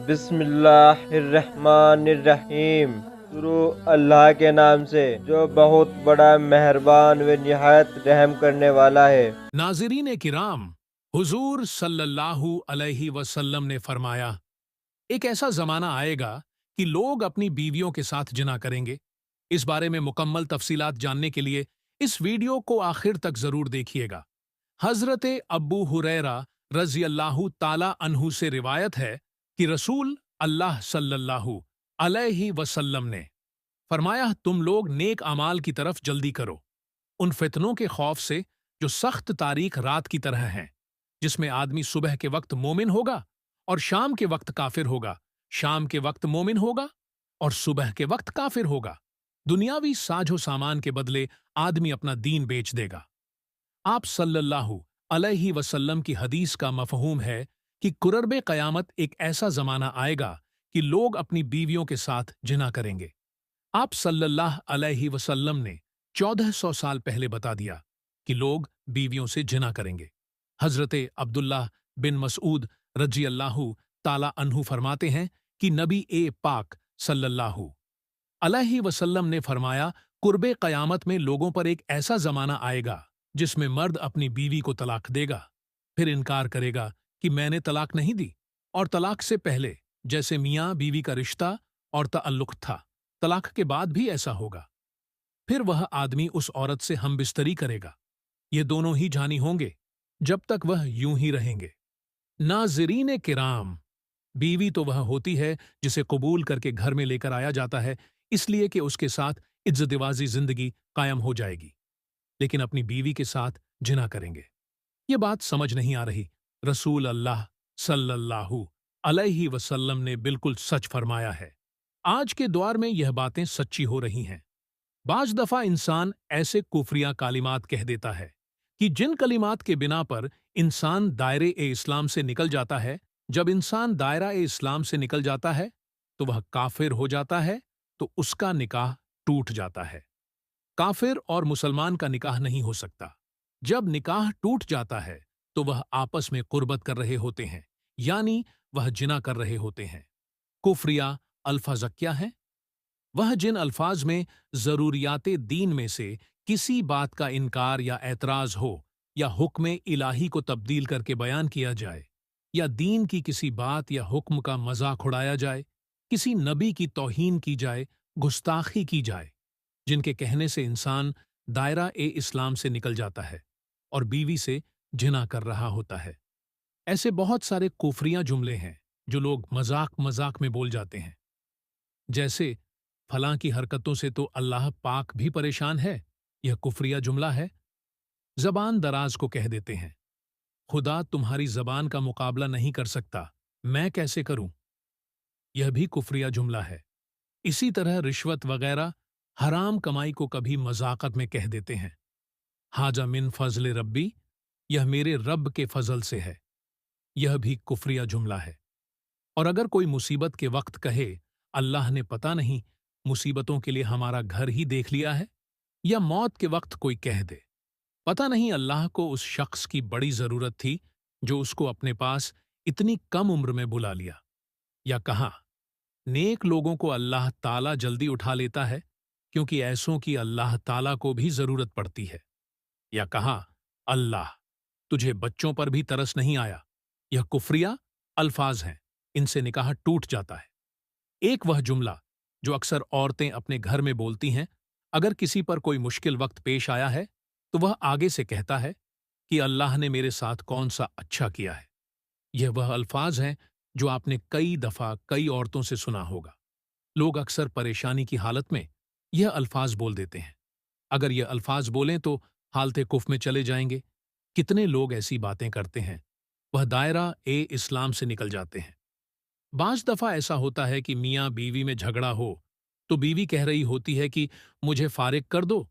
بسم اللہ الرحمن الرحیم۔ شروع اللہ کے نام سے جو بہت بڑا مہربان و نہایت رحم کرنے والا ہے۔ ناظرین کرام، حضور صلی اللہ علیہ وسلم نے فرمایا، ایک ایسا زمانہ آئے گا کہ لوگ اپنی بیویوں کے ساتھ جنا کریں گے۔ اس بارے میں مکمل تفصیلات جاننے کے لیے اس ویڈیو کو آخر تک ضرور دیکھیے گا۔ حضرت ابو ہریرہ رضی اللہ تعالی عنہ سے روایت ہے کہ رسول اللہ صلی اللہ علیہ وسلم نے فرمایا، تم لوگ نیک اعمال کی طرف جلدی کرو، ان فتنوں کے خوف سے جو سخت تاریک رات کی طرح ہیں، جس میں آدمی صبح کے وقت مومن ہوگا اور شام کے وقت کافر ہوگا، شام کے وقت مومن ہوگا اور صبح کے وقت کافر ہوگا۔ دنیاوی ساجھ و سامان کے بدلے آدمی اپنا دین بیچ دے گا۔ آپ صلی اللہ علیہ وسلم کی حدیث کا مفہوم ہے کہ قرب قیامت ایک ایسا زمانہ آئے گا کہ لوگ اپنی بیویوں کے ساتھ جنا کریں گے۔ آپ صلی اللہ علیہ وسلم نے 1400 سال پہلے بتا دیا کہ لوگ بیویوں سے جنا کریں گے۔ حضرت عبداللہ بن مسعود رضی اللہ تعالی عنہ فرماتے ہیں کہ نبی پاک صلی اللہ علیہ وسلم نے فرمایا، قرب قیامت میں لوگوں پر ایک ایسا زمانہ آئے گا جس میں مرد اپنی بیوی کو طلاق دے گا، پھر انکار کرے گا کہ میں نے طلاق نہیں دی، اور طلاق سے پہلے جیسے میاں بیوی کا رشتہ اور تعلق تھا، طلاق کے بعد بھی ایسا ہوگا۔ پھر وہ آدمی اس عورت سے ہم بستری کرے گا، یہ دونوں ہی جانی ہوں گے جب تک وہ یوں ہی رہیں گے۔ ناظرین کرام، بیوی تو وہ ہوتی ہے جسے قبول کر کے گھر میں لے کر آیا جاتا ہے، اس لیے کہ اس کے ساتھ عزت واضح زندگی قائم ہو جائے گی، لیکن اپنی بیوی کے ساتھ جنا کریں گے۔ یہ بات سمجھ نہیں آ رہی؟ رسول اللہ صلی اللہ علیہ وسلم نے بالکل سچ فرمایا ہے۔ آج کے دور میں یہ باتیں سچی ہو رہی ہیں۔ بعض دفعہ انسان ایسے کفریہ کلمات کہہ دیتا ہے کہ جن کلمات کے بنا پر انسان دائرے اسلام سے نکل جاتا ہے۔ جب انسان دائرہ اسلام سے نکل جاتا ہے تو وہ کافر ہو جاتا ہے، تو اس کا نکاح ٹوٹ جاتا ہے۔ کافر اور مسلمان کا نکاح نہیں ہو سکتا۔ جب نکاح ٹوٹ جاتا ہے تو وہ آپس میں قربت کر رہے ہوتے ہیں، یعنی وہ جنا کر رہے ہوتے ہیں۔ کفریہ الفاظ کیا ہیں؟ وہ جن الفاظ میں ضروریات دین میں سے کسی بات کا انکار یا اعتراض ہو، یا حکم الہی کو تبدیل کر کے بیان کیا جائے، یا دین کی کسی بات یا حکم کا مذاق اڑایا جائے، کسی نبی کی توہین کی جائے، گستاخی کی جائے، جن کے کہنے سے انسان دائرہ اسلام سے نکل جاتا ہے اور بیوی سے جنا کر رہا ہوتا ہے۔ ایسے بہت سارے کفریہ جملے ہیں جو لوگ مذاق میں بول جاتے ہیں، جیسے فلاں کی حرکتوں سے تو اللہ پاک بھی پریشان ہے، یہ کفریہ جملہ ہے۔ زبان دراز کو کہہ دیتے ہیں، خدا تمہاری زبان کا مقابلہ نہیں کر سکتا، میں کیسے کروں، یہ بھی کفریہ جملہ ہے۔ اسی طرح رشوت وغیرہ حرام کمائی کو کبھی مذاقت میں کہہ دیتے ہیں، حاجہ من فضل ربی، یہ میرے رب کے فضل سے ہے، یہ بھی کفریہ جملہ ہے۔ اور اگر کوئی مصیبت کے وقت کہے، اللہ نے پتہ نہیں مصیبتوں کے لیے ہمارا گھر ہی دیکھ لیا ہے، یا موت کے وقت کوئی کہہ دے، پتہ نہیں اللہ کو اس شخص کی بڑی ضرورت تھی جو اس کو اپنے پاس اتنی کم عمر میں بلا لیا، یا کہا نیک لوگوں کو اللہ تعالیٰ جلدی اٹھا لیتا ہے کیونکہ ایسوں کی اللہ تعالیٰ کو بھی ضرورت پڑتی ہے، یا کہا اللہ تجھے بچوں پر بھی ترس نہیں آیا، یہ کفریہ الفاظ ہیں، ان سے نکاح ٹوٹ جاتا ہے۔ ایک وہ جملہ جو اکثر عورتیں اپنے گھر میں بولتی ہیں، اگر کسی پر کوئی مشکل وقت پیش آیا ہے تو وہ آگے سے کہتا ہے کہ اللہ نے میرے ساتھ کون سا اچھا کیا ہے۔ یہ وہ الفاظ ہیں جو آپ نے کئی دفعہ کئی عورتوں سے سنا ہوگا۔ لوگ اکثر پریشانی کی حالت میں یہ الفاظ بول دیتے ہیں، اگر یہ الفاظ بولیں تو حالت کفر میں چلے جائیں گے۔ کتنے لوگ ایسی باتیں کرتے ہیں، وہ دائرہ اسلام سے نکل جاتے ہیں۔ بعض دفعہ ایسا ہوتا ہے کہ میاں بیوی میں جھگڑا ہو تو بیوی کہہ رہی ہوتی ہے کہ مجھے فارغ کر دو،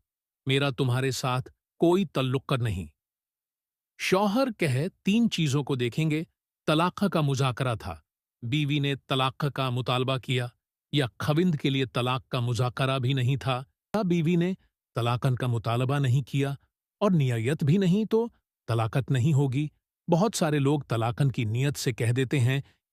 میرا تمہارے ساتھ کوئی تعلق نہیں۔ شوہر کہے 3 چیزوں کو دیکھیں گے، طلاق کا مذاکرہ تھا، بیوی نے طلاق کا مطالبہ کیا، یا خاوند کے لیے طلاق کا مذاکرہ بھی نہیں تھا، بیوی نے طلاقن کا مطالبہ نہیں کیا اور نیت بھی نہیں، تو طلاقت نہیں ہوگی۔ بہت سارے لوگ طلاقن کی نیت سے کہہ دیتے ہیں